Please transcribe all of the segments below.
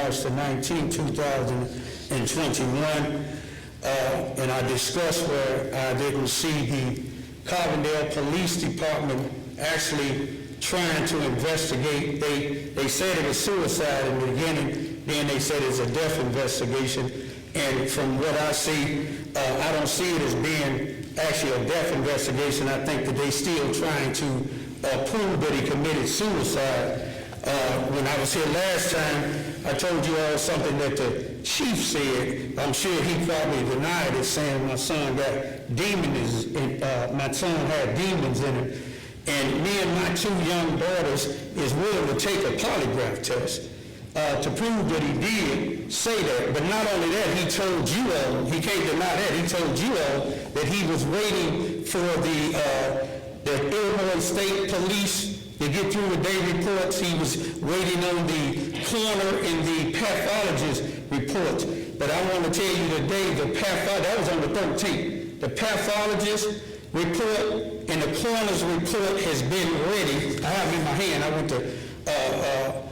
March the 19th, 2021. And I discussed where I didn't see the Carbondale Police Department actually trying to investigate. They said it was suicide in the beginning, then they said it's a death investigation. And from what I see, I don't see it as being actually a death investigation. I think that they still trying to prove that he committed suicide. When I was here last time, I told you all something that the chief said. I'm sure he probably denied it, saying my son got demons, my son had demons in him. And me and my two young daughters is willing to take a polygraph test to prove that he did say that. But not only that, he told you all, he can't deny that, he told you all that he was waiting for the Illinois State Police to get through the day reports. He was waiting on the coroner and the pathologist reports. But I want to tell you today, that was on the 13th. The pathologist report and the coroner's report has been ready. I have it in my hand. I went to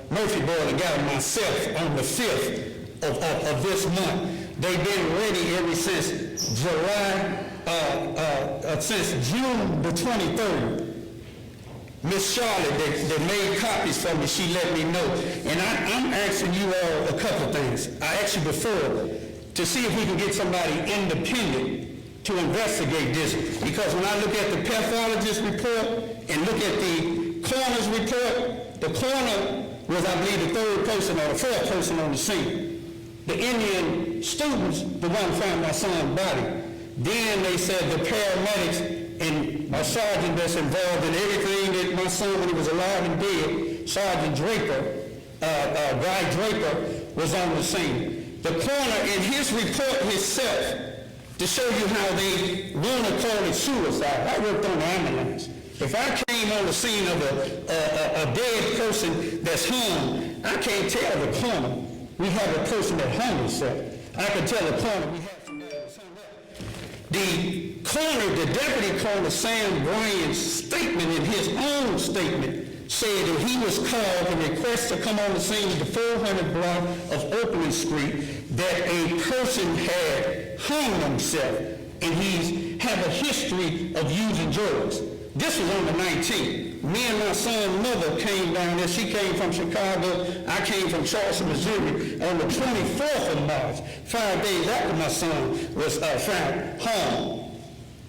Murphy Board and got it myself on the 5th of this month. They've been ready ever since since June the 23rd. Miss Charlotte, that made copies for me, she let me know. And I'm asking you all a couple of things. I asked you before to see if we can get somebody independent to investigate this. Because when I look at the pathologist report and look at the coroner's report, the coroner was, I believe, the third person or the fourth person on the scene. The Indian students, the one who found my son's body. Then they said the paramedics and a sergeant that's involved in everything that my son, when he was alive and dead, Sergeant Draper, Guy Draper, was on the scene. The coroner, in his report himself, to show you how they want to call it suicide. I worked on the ambulance. If I came on the scene of a dead person that's hung, I can't tell the coroner we have a person that hung himself. I can tell the coroner we have somebody that's hung up. The coroner, the deputy coroner, Sam Bryant's statement, in his own statement, said that he was called and requested to come on the scene of the 400 block of Oakland Street, that a person had hung himself and he's had a history of using drugs. This was on the 19th. Me and my son's mother came down there. She came from Chicago. I came from Charleston, Missouri on the 24th of March, 5 days after my son was found hung.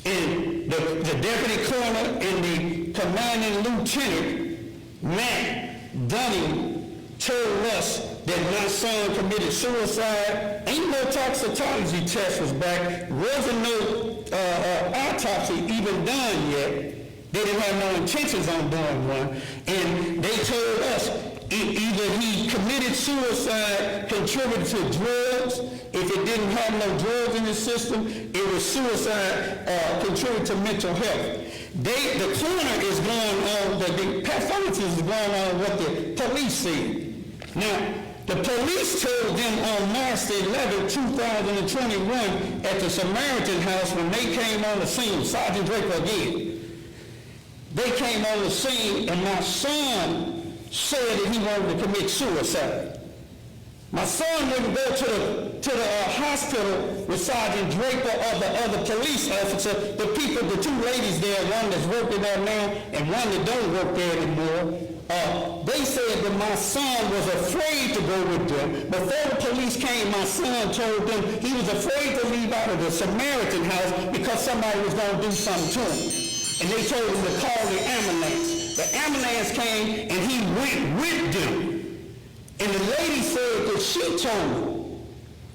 And the deputy coroner and the commanding lieutenant, Matt Dunning, told us that my son committed suicide. Ain't no toxicology test was back. Wasn't no autopsy even done yet. They didn't have no intentions on doing one. And they told us either he committed suicide, contributed to drugs. If it didn't have no drugs in his system, it was suicide, contributed to mental health. The coroner is going on, the pathologist is going on what the police said. Now, the police told them on March 11, 2021, at the Samaritan House, when they came on the scene, Sergeant Draper again, they came on the scene and my son said that he wanted to commit suicide. My son wouldn't go to the hospital with Sergeant Draper or the other police officer, the people, the two ladies there, one that's working there now and one that don't work there anymore. They said that my son was afraid to go with them. Before the police came, my son told them he was afraid to leave out of the Samaritan House because somebody was going to do something to him. And they told him to call the ambulance. The ambulance came and he went with them. And the lady said that she told me,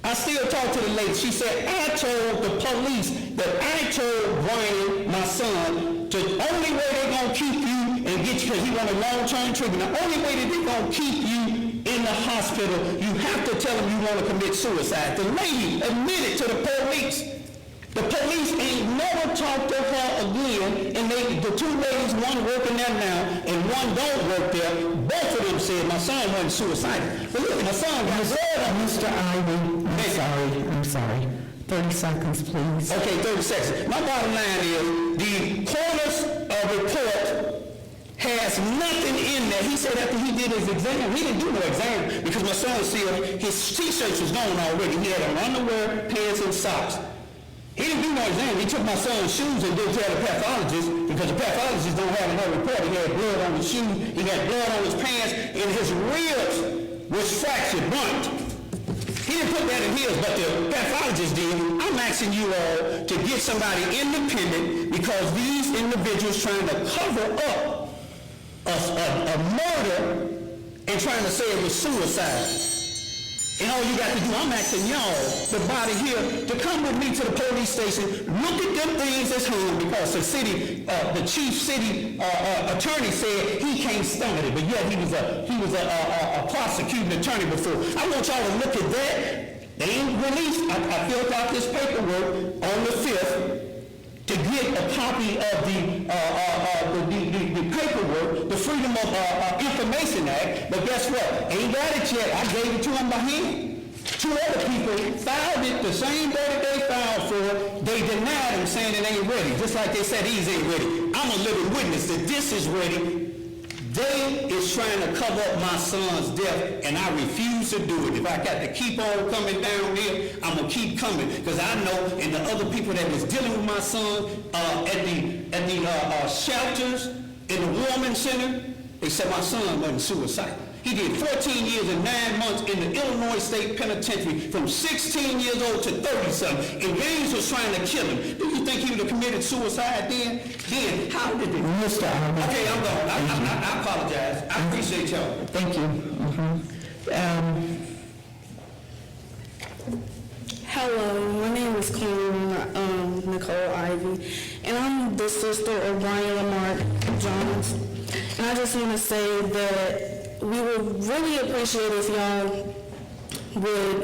I still talk to the lady, she said, I told the police that I told Brian, my son, the only way they're going to keep you and get you, because he wanted long-term treatment, the only way that they're going to keep you in the hospital, you have to tell them you want to commit suicide. The lady admitted to the police. The police ain't never talked to her again, and the two ladies, one working there now and one don't work there, both of them said my son wasn't suicidal. But look, my son got Mr. Ivey, I'm sorry. 30 seconds, please. Okay, 30 seconds. My bottom line is the coroner's report has nothing in there. He said after he did his exam, he didn't do no exam because my son said his t-shirts was gone already. He had on underwear, pants, and socks. He didn't do no exam. He took my son's shoes and didn't tell the pathologist because the pathologist don't have no report. He had blood on his shoes, he had blood on his pants, and his ribs was fractured, burnt. He didn't put that in his, but the pathologist did. I'm asking you all to get somebody independent because these individuals trying to cover up a murder and trying to say it was suicide. And all you got to do, I'm asking y'all, the body here, to come with me to the police station, look at them things that's hung because the chief city attorney said he can't stomach it, but yet he was a prosecuting attorney before. I want y'all to look at that. They ain't released. I filled out this paperwork on the 5th to get a copy of the paperwork, the Freedom of Information Act, but guess what? Ain't got it yet. I gave it to them by hand. 2 other people filed it the same day that they filed for it. They denied him saying it ain't ready, just like they said these ain't ready. I'm a living witness that this is ready. They is trying to cover up my son's death, and I refuse to do it. If I got to keep on coming down here, I'm going to keep coming, because I know, and the other people that was dealing with my son at the shelters, in the warming center, they said my son wasn't suicidal. He did 14 years and 9 months in the Illinois State Penitentiary from 16 years old to 30-something. And James was trying to kill him. Do you think he would have committed suicide then? Then, how did it? Mr. Allen. Okay, I'm gone. I apologize. I appreciate y'all. Thank you. Hello, my name is QueenRaymona, Nicole Ivy, and I'm the sister of Brian Lamar Jones. And I just want to say that we would really appreciate if y'all would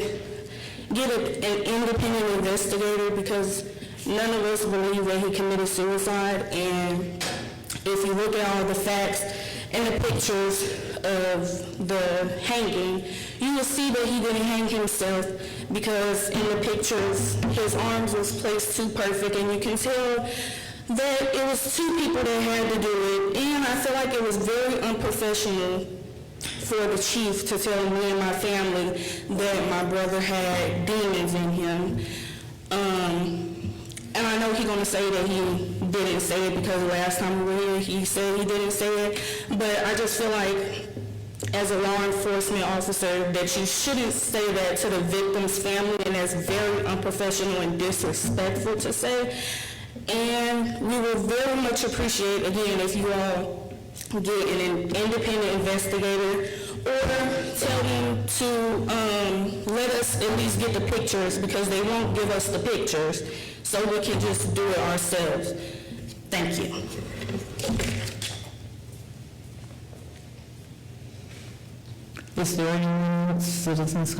get an independent investigator, because none of us believe that he committed suicide. And if you look at all the facts and the pictures of the hanging, you will see that he didn't hang himself, because in the pictures his arms was placed too perfect, and you can tell that it was 2 people that had to do it. And I feel like it was very unprofessional for the chief to tell me and my family that my brother had demons in him. And I know he's going to say that he didn't say it because last time we were here he said he didn't say it, but I just feel like as a law enforcement officer that you shouldn't say that to the victim's family, and that's very unprofessional and disrespectful to say. And we will very much appreciate, again, if you all get an independent investigator, or tell them to let us at least get the pictures, because they won't give us the pictures, so we can just do it ourselves. Thank you. Is there anyone else, citizens?